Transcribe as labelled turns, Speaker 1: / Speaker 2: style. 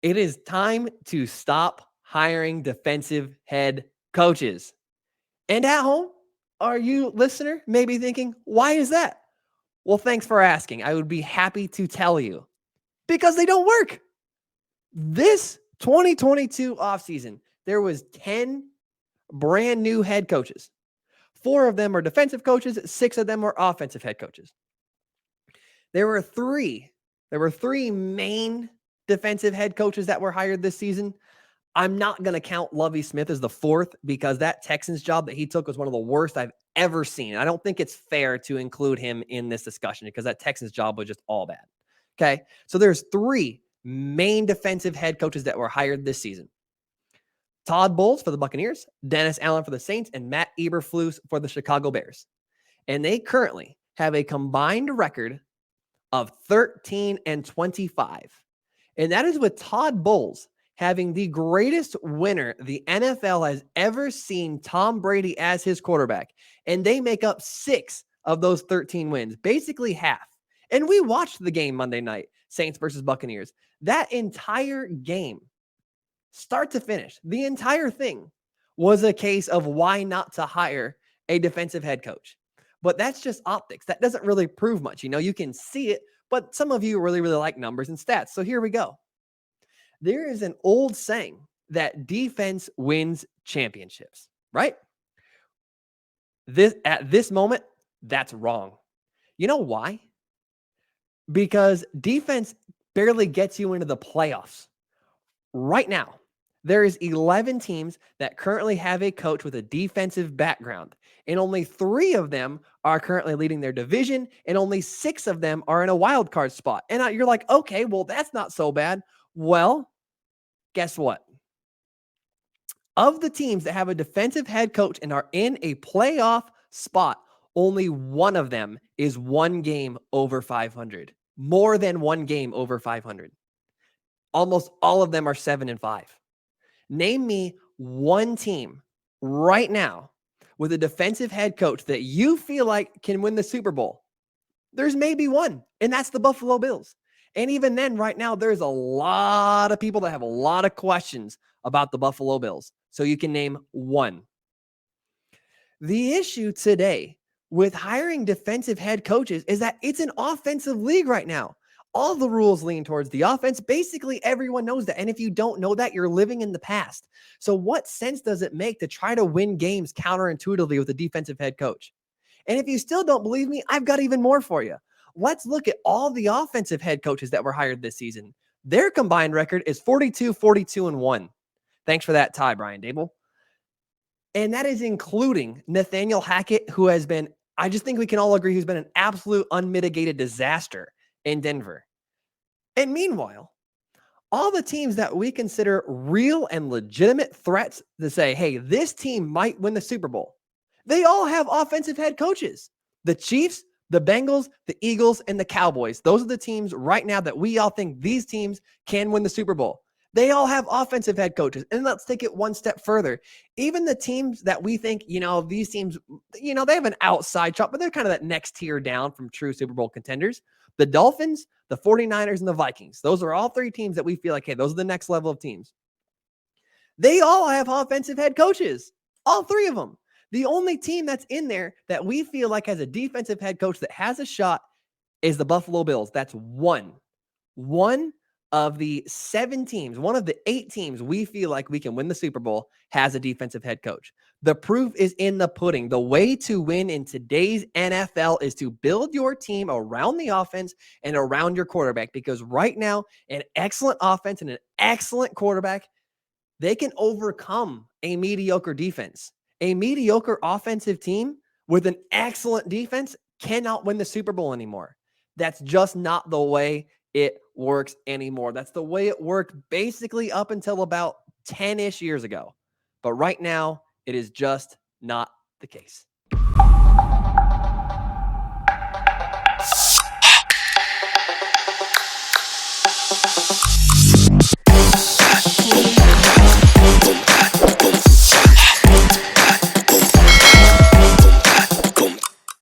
Speaker 1: It is time to stop hiring defensive head coaches. And at home, are you, listener, maybe thinking, why is that? Well, thanks for asking. I would be happy to tell you because they don't work. This 2022 offseason, there was 10 brand new head coaches. 4 of them are defensive coaches, 6 of them are offensive head coaches. There were 3 main defensive head coaches that were hired this season. I'm not going to count Lovie Smith as the 4th because that Texans job that he took was one of the worst I've ever seen. I don't think it's fair to include him in this discussion because that Texans job was just all bad. Okay. So there's 3 main defensive head coaches that were hired this season. Todd Bowles for the Buccaneers, Dennis Allen for the Saints, and Matt Eberflus for the Chicago Bears. And they currently have a combined record of 13-25. And that is with Todd Bowles having the greatest winner the NFL has ever seen, Tom Brady, as his quarterback. And they make up 6 of those 13 wins, basically half. And we watched the game Monday night, Saints versus Buccaneers. That entire game, start to finish, the entire thing was a case of why not to hire a defensive head coach. But that's just optics. That doesn't really prove much. You can see it, but some of you really, really like numbers and stats. So here we go. There is an old saying that defense wins championships, right? At this moment, that's wrong. You know why? Because defense barely gets you into the playoffs. Right now, there is 11 teams that currently have a coach with a defensive background, and only 3 of them are currently leading their division, and only 6 of them are in a wild card spot. And you're like, okay, well, that's not so bad. Well, guess what? Of the teams that have a defensive head coach and are in a playoff spot, only one of them is 1 game over 500. More than 1 game over 500. Almost all of them are 7-5. Name me one team right now with a defensive head coach that you feel like can win the Super Bowl. There's maybe one, and that's the Buffalo Bills. And even then, right now, there's a lot of people that have a lot of questions about the Buffalo Bills. So you can name one. The issue today with hiring defensive head coaches is that it's an offensive league right now. All the rules lean towards the offense. Basically, everyone knows that. And if you don't know that, you're living in the past. So what sense does it make to try to win games counterintuitively with a defensive head coach? And if you still don't believe me, I've got even more for you. Let's look at all the offensive head coaches that were hired this season. Their combined record is 42-42-1. Thanks for that tie, Brian Dable. And that is including Nathaniel Hackett, who has been, I just think we can all agree, who's been an absolute unmitigated disaster in Denver. And meanwhile, all the teams that we consider real and legitimate threats to say, hey, this team might win the Super Bowl, they all have offensive head coaches. The Chiefs, the Bengals, the Eagles, and the Cowboys. Those are the teams right now that we all think these teams can win the Super Bowl. They all have offensive head coaches. And let's take it one step further. Even the teams that we think, these teams, they have an outside shot, but they're kind of that next tier down from true Super Bowl contenders. The Dolphins, the 49ers, and the Vikings. Those are all 3 teams that we feel like, hey, those are the next level of teams. They all have offensive head coaches. All 3 of them. The only team that's in there that we feel like has a defensive head coach that has a shot is the Buffalo Bills. That's one of the 7 teams, one of the 8 teams we feel like we can win the Super Bowl has a defensive head coach. The proof is in the pudding. The way to win in today's NFL is to build your team around the offense and around your quarterback, because right now, an excellent offense and an excellent quarterback, they can overcome a mediocre defense. A mediocre offensive team with an excellent defense cannot win the Super Bowl anymore. That's just not the way it works anymore. That's the way it worked basically up until about 10-ish years ago. But right now, it is just not the case.